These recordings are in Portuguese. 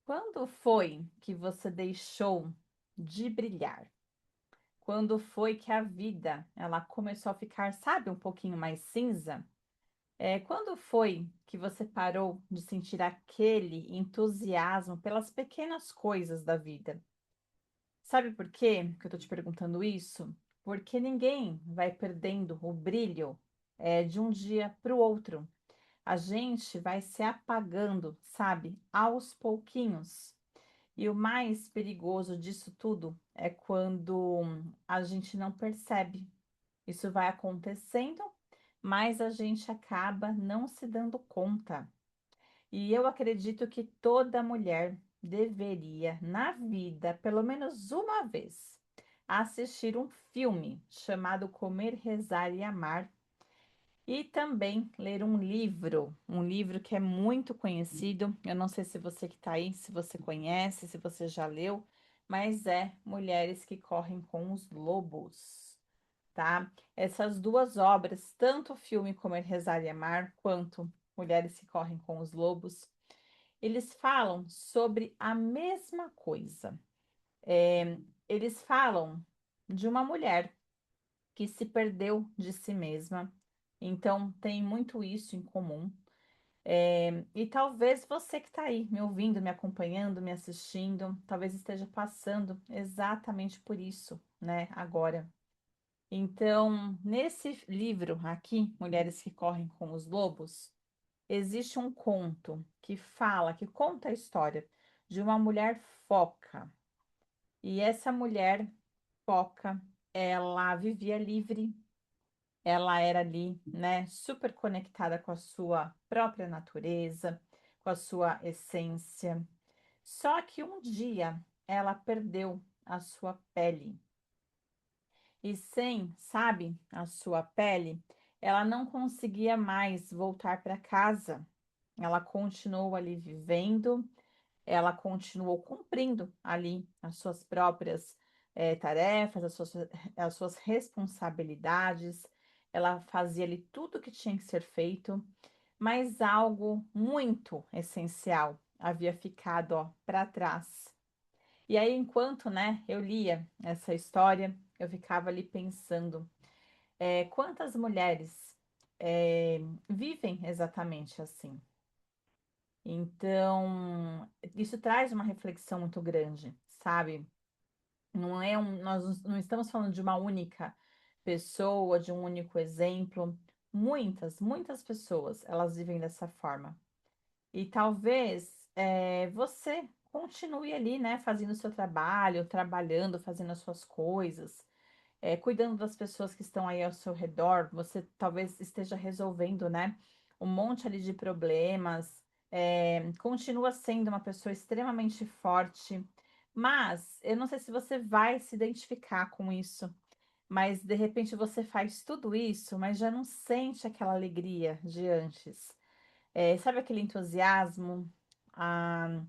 Quando foi que você deixou de brilhar? Quando foi que a vida, ela começou a ficar, sabe, um pouquinho mais cinza? Quando foi que você parou de sentir aquele entusiasmo pelas pequenas coisas da vida? Sabe por quê que eu tô te perguntando isso? Porque ninguém vai perdendo o brilho, de um dia para o outro. A gente vai se apagando, sabe, aos pouquinhos. E o mais perigoso disso tudo é quando a gente não percebe. Isso vai acontecendo, mas a gente acaba não se dando conta. E eu acredito que toda mulher deveria, na vida, pelo menos uma vez, assistir um filme chamado Comer, Rezar e Amar. E também ler um livro que é muito conhecido. Eu não sei se você que está aí, se você conhece, se você já leu, mas é Mulheres que Correm com os Lobos, tá? Essas duas obras, tanto o filme Comer, Rezar e Amar, quanto Mulheres que Correm com os Lobos, eles falam sobre a mesma coisa. Eles falam de uma mulher que se perdeu de si mesma. Então, tem muito isso em comum. E talvez você que está aí me ouvindo, me acompanhando, me assistindo, talvez esteja passando exatamente por isso, né, agora. Então, nesse livro aqui, Mulheres que Correm com os Lobos, existe um conto que conta a história de uma mulher foca. E essa mulher foca, ela vivia livre. Ela era ali, né, super conectada com a sua própria natureza, com a sua essência. Só que um dia ela perdeu a sua pele. E sem, sabe, a sua pele, ela não conseguia mais voltar para casa. Ela continuou ali vivendo, ela continuou cumprindo ali as suas próprias tarefas, as suas responsabilidades, ela fazia ali tudo que tinha que ser feito, mas algo muito essencial havia ficado para trás. E aí, enquanto, né, eu lia essa história, eu ficava ali pensando, quantas mulheres vivem exatamente assim? Então, isso traz uma reflexão muito grande, sabe? Nós não estamos falando de uma única pessoa, de um único exemplo. Muitas pessoas, elas vivem dessa forma. E talvez você continue ali, né, fazendo o seu trabalho, trabalhando, fazendo as suas coisas, cuidando das pessoas que estão aí ao seu redor. Você talvez esteja resolvendo, né, um monte ali de problemas. Continua sendo uma pessoa extremamente forte, mas eu não sei se você vai se identificar com isso. Mas de repente você faz tudo isso, mas já não sente aquela alegria de antes. Sabe aquele entusiasmo? Ah,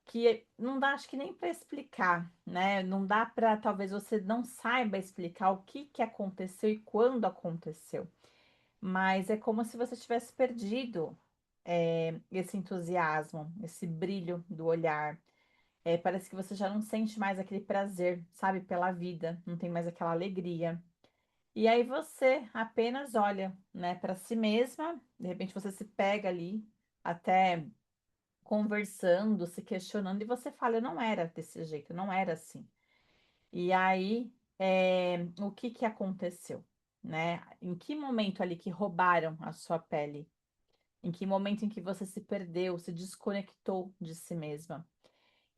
que não dá, acho que nem para explicar, né? Não dá para, talvez você não saiba explicar o que que aconteceu e quando aconteceu, mas é como se você tivesse perdido esse entusiasmo, esse brilho do olhar. Parece que você já não sente mais aquele prazer, sabe, pela vida, não tem mais aquela alegria. E aí você apenas olha, né, para si mesma, de repente você se pega ali, até conversando, se questionando, e você fala, eu não era desse jeito, não era assim. E aí, o que que aconteceu, né? Em que momento ali que roubaram a sua pele? Em que momento em que você se perdeu, se desconectou de si mesma?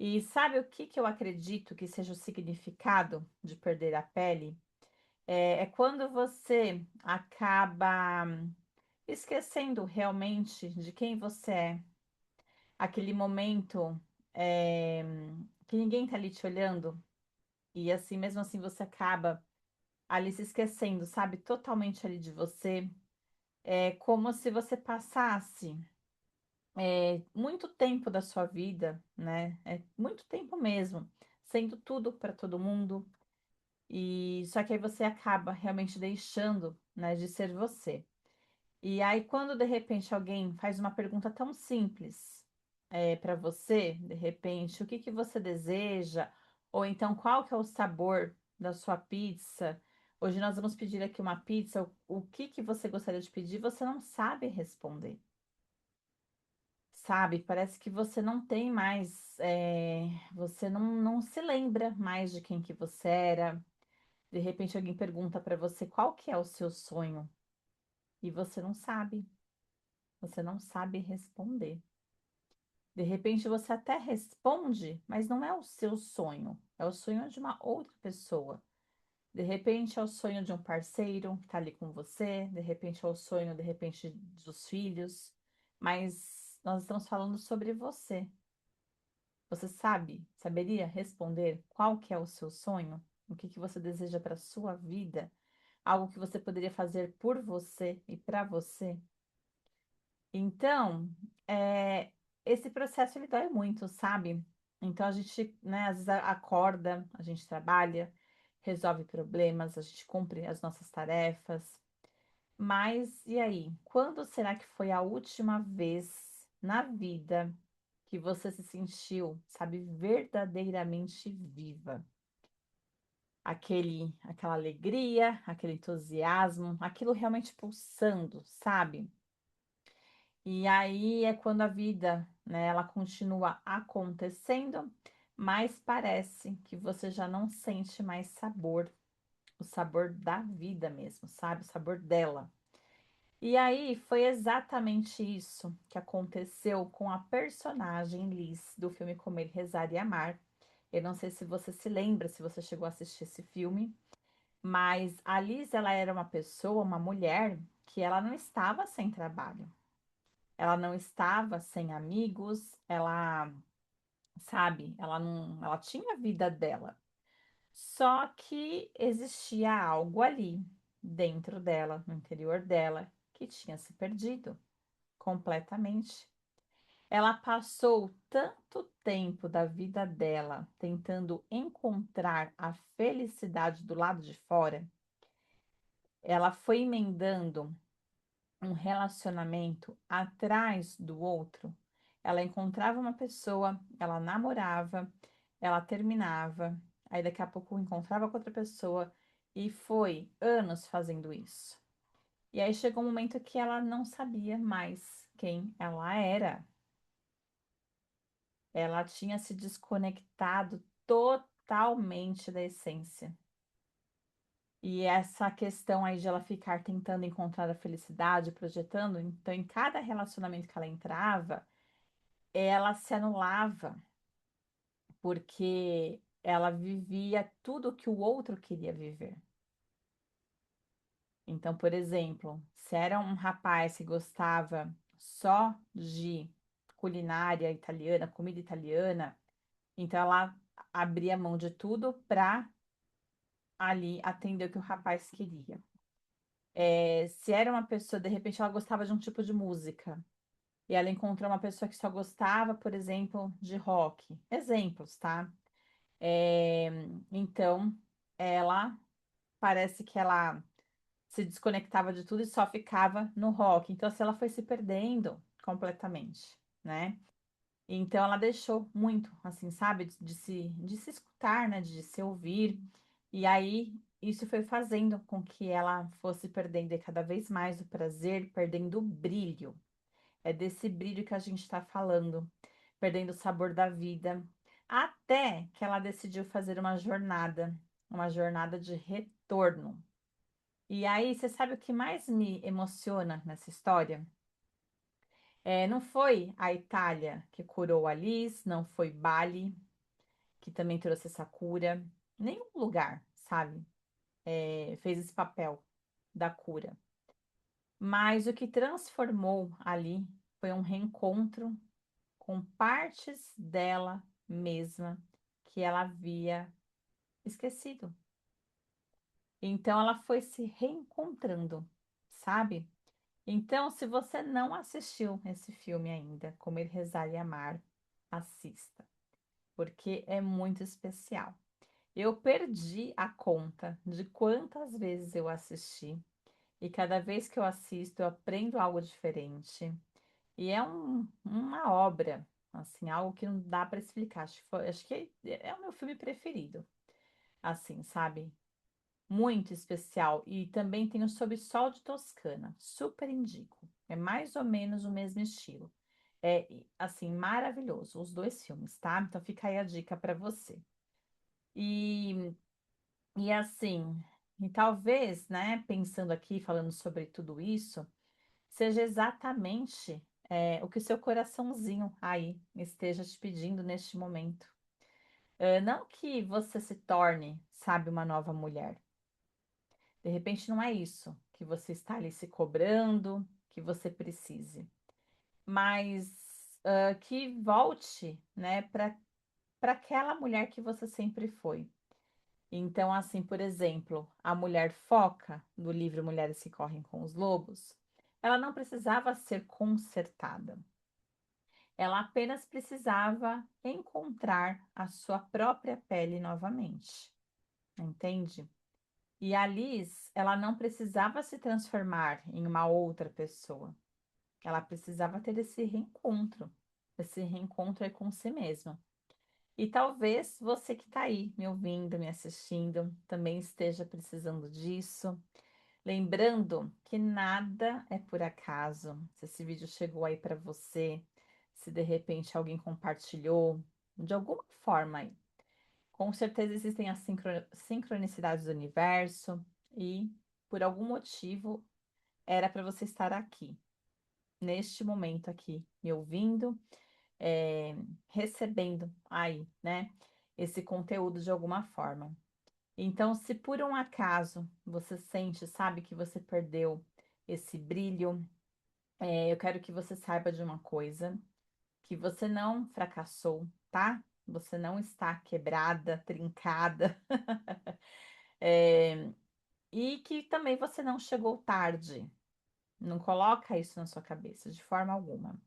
E sabe o que que eu acredito que seja o significado de perder a pele? É quando você acaba esquecendo realmente de quem você é, aquele momento é, que ninguém tá ali te olhando, e assim, mesmo assim, você acaba ali se esquecendo, sabe? Totalmente ali de você. É como se você passasse muito tempo da sua vida, né? É muito tempo mesmo, sendo tudo para todo mundo. E só que aí você acaba realmente deixando, né, de ser você. E aí, quando de repente alguém faz uma pergunta tão simples, para você, de repente, o que que você deseja, ou então qual que é o sabor da sua pizza. Hoje nós vamos pedir aqui uma pizza, o que que você gostaria de pedir, você não sabe responder, sabe? Parece que você não tem mais, você não se lembra mais de quem que você era. De repente alguém pergunta para você qual que é o seu sonho e você não sabe responder. De repente você até responde, mas não é o seu sonho, é o sonho de uma outra pessoa. De repente é o sonho de um parceiro que está ali com você, de repente é o sonho, de repente, dos filhos, mas nós estamos falando sobre você. Você saberia responder qual que é o seu sonho? O que que você deseja para a sua vida? Algo que você poderia fazer por você e para você? Então, esse processo ele dói muito, sabe? Então a gente, né, às vezes acorda, a gente trabalha, resolve problemas, a gente cumpre as nossas tarefas. Mas e aí? Quando será que foi a última vez na vida que você se sentiu, sabe, verdadeiramente viva? Aquela alegria, aquele entusiasmo, aquilo realmente pulsando, sabe? E aí é quando a vida, né, ela continua acontecendo, mas parece que você já não sente mais sabor, o sabor da vida mesmo, sabe? O sabor dela. E aí foi exatamente isso que aconteceu com a personagem Liz do filme Comer, Rezar e Amar. Eu não sei se você se lembra, se você chegou a assistir esse filme, mas a Liz, ela era uma pessoa, uma mulher, que ela não estava sem trabalho. Ela não estava sem amigos, ela, sabe, ela tinha a vida dela. Só que existia algo ali dentro dela, no interior dela, que tinha se perdido completamente. Ela passou tanto tempo da vida dela tentando encontrar a felicidade do lado de fora, ela foi emendando um relacionamento atrás do outro. Ela encontrava uma pessoa, ela namorava, ela terminava, aí daqui a pouco encontrava com outra pessoa e foi anos fazendo isso. E aí chegou um momento que ela não sabia mais quem ela era. Ela tinha se desconectado totalmente da essência. E essa questão aí de ela ficar tentando encontrar a felicidade, projetando, então em cada relacionamento que ela entrava, ela se anulava, porque ela vivia tudo que o outro queria viver. Então, por exemplo, se era um rapaz que gostava só de culinária italiana, comida italiana, então ela abria mão de tudo para ali atender o que o rapaz queria. Se era uma pessoa, de repente, ela gostava de um tipo de música, e ela encontrou uma pessoa que só gostava, por exemplo, de rock. Exemplos, tá? É, então, ela parece que ela se desconectava de tudo e só ficava no rock. Então, assim, ela foi se perdendo completamente, né? Então, ela deixou muito, assim, sabe, de se escutar, né? De se ouvir. E aí, isso foi fazendo com que ela fosse perdendo cada vez mais o prazer, perdendo o brilho. É desse brilho que a gente está falando, perdendo o sabor da vida, até que ela decidiu fazer uma jornada de retorno. E aí, você sabe o que mais me emociona nessa história? Não foi a Itália que curou a Liz, não foi Bali, que também trouxe essa cura, nenhum lugar, sabe, fez esse papel da cura. Mas o que transformou ali foi um reencontro com partes dela mesma que ela havia esquecido. Então ela foi se reencontrando, sabe? Então, se você não assistiu esse filme ainda, Comer, Rezar e Amar, assista, porque é muito especial. Eu perdi a conta de quantas vezes eu assisti, e cada vez que eu assisto, eu aprendo algo diferente. E é uma obra. assim, algo que não dá para explicar. Acho que é o meu filme preferido, assim, sabe? Muito especial. E também tem o Sob Sol de Toscana, super indico. É mais ou menos o mesmo estilo. É, assim, maravilhoso, os dois filmes, tá? Então fica aí a dica para você. E, e assim, e talvez, né, pensando aqui, falando sobre tudo isso, seja exatamente o que o seu coraçãozinho aí esteja te pedindo neste momento. Não que você se torne, sabe, uma nova mulher. De repente não é isso que você está ali se cobrando, que você precise, mas que volte, né, para aquela mulher que você sempre foi. Então, assim, por exemplo, a mulher foca do livro Mulheres que Correm com os Lobos, ela não precisava ser consertada. Ela apenas precisava encontrar a sua própria pele novamente, entende? E a Liz, ela não precisava se transformar em uma outra pessoa. Ela precisava ter esse reencontro aí com si mesma. E talvez você que está aí me ouvindo, me assistindo, também esteja precisando disso. Lembrando que nada é por acaso. Se esse vídeo chegou aí para você, se de repente alguém compartilhou, de alguma forma aí, com certeza existem as sincronicidades do universo e por algum motivo era para você estar aqui, neste momento aqui, me ouvindo, é, recebendo aí, né, esse conteúdo de alguma forma. Então, se por um acaso você sente, sabe, que você perdeu esse brilho, eu quero que você saiba de uma coisa, que você não fracassou, tá? Você não está quebrada, trincada, é, e que também você não chegou tarde. Não coloca isso na sua cabeça de forma alguma.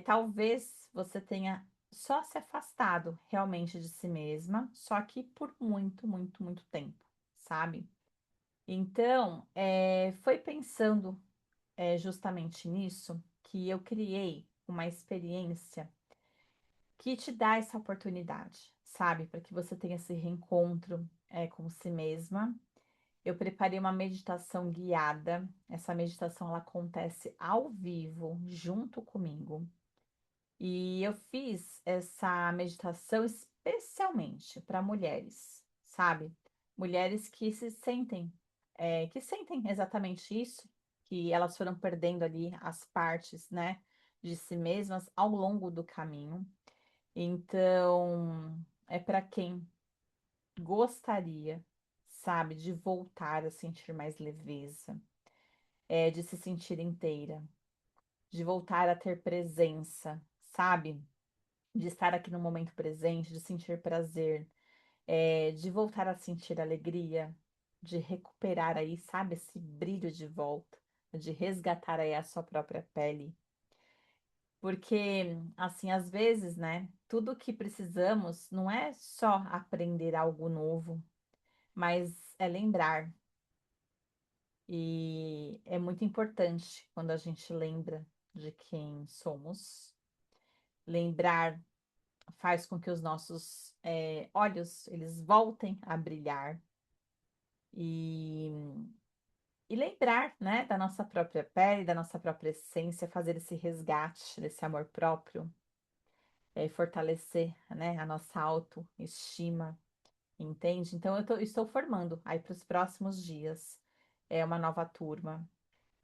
Talvez você tenha só se afastado realmente de si mesma, só que por muito, muito, muito tempo, sabe? Então, foi pensando justamente nisso que eu criei uma experiência que te dá essa oportunidade, sabe? Para que você tenha esse reencontro com si mesma. Eu preparei uma meditação guiada. Essa meditação ela acontece ao vivo, junto comigo. E eu fiz essa meditação especialmente para mulheres, sabe? Mulheres que se sentem, que sentem exatamente isso, que elas foram perdendo ali as partes, né, de si mesmas ao longo do caminho. Então, é para quem gostaria, sabe, de voltar a sentir mais leveza, de se sentir inteira, de voltar a ter presença, sabe? De estar aqui no momento presente, de sentir prazer, de voltar a sentir alegria, de recuperar aí, sabe, esse brilho de volta, de resgatar aí a sua própria pele. Porque, assim, às vezes, né, tudo que precisamos não é só aprender algo novo, mas é lembrar. E é muito importante quando a gente lembra de quem somos. Lembrar faz com que os nossos olhos eles voltem a brilhar e, e lembrar, né, da nossa própria pele, da nossa própria essência, fazer esse resgate desse amor próprio, fortalecer, né, a nossa autoestima, entende? Então estou formando aí para os próximos dias uma nova turma.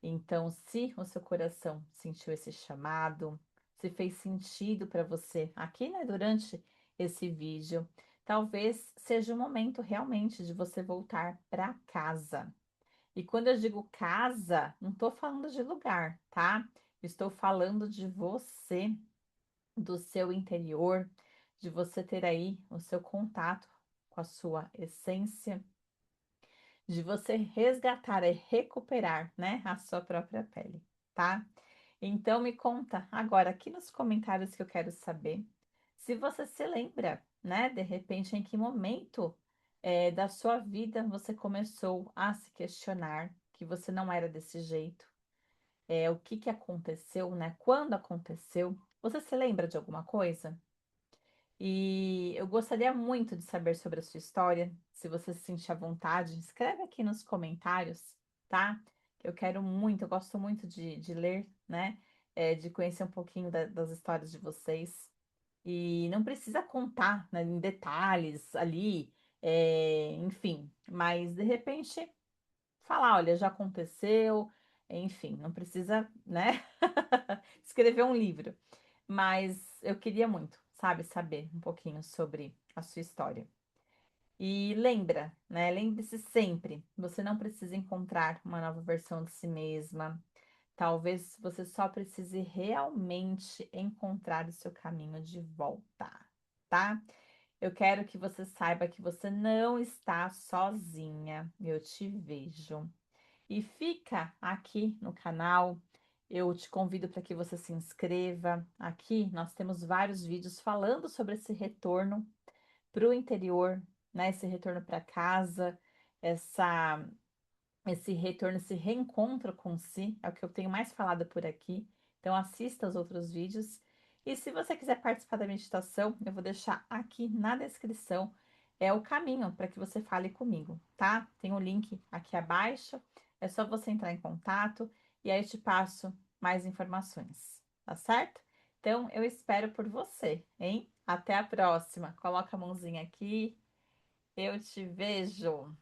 Então, se o seu coração sentiu esse chamado, se fez sentido para você aqui, né, durante esse vídeo, talvez seja o momento realmente de você voltar para casa. E quando eu digo casa, não estou falando de lugar, tá? Estou falando de você, do seu interior, de você ter aí o seu contato com a sua essência, de você resgatar e recuperar, né, a sua própria pele, tá? Então me conta agora aqui nos comentários que eu quero saber se você se lembra, né, de repente em que momento da sua vida você começou a se questionar que você não era desse jeito, o que que aconteceu, né? Quando aconteceu? Você se lembra de alguma coisa? E eu gostaria muito de saber sobre a sua história. Se você se sentir à vontade, escreve aqui nos comentários, tá? Eu quero muito, eu gosto muito de ler, né? De conhecer um pouquinho das histórias de vocês. E não precisa contar, né, em detalhes ali, enfim, mas de repente falar, olha, já aconteceu, enfim, não precisa, né, escrever um livro. Mas eu queria muito, sabe, saber um pouquinho sobre a sua história. E lembra, né? Lembre-se sempre, você não precisa encontrar uma nova versão de si mesma. Talvez você só precise realmente encontrar o seu caminho de volta, tá? Eu quero que você saiba que você não está sozinha. Eu te vejo. E fica aqui no canal. Eu te convido para que você se inscreva. Aqui nós temos vários vídeos falando sobre esse retorno para o interior, né? Esse retorno para casa, essa esse retorno, esse reencontro com si, é o que eu tenho mais falado por aqui. Então, assista os outros vídeos. E se você quiser participar da meditação, eu vou deixar aqui na descrição o caminho para que você fale comigo, tá? Tem o link aqui abaixo. É só você entrar em contato e aí eu te passo mais informações, tá certo? Então, eu espero por você, hein? Até a próxima. Coloca a mãozinha aqui. Eu te vejo.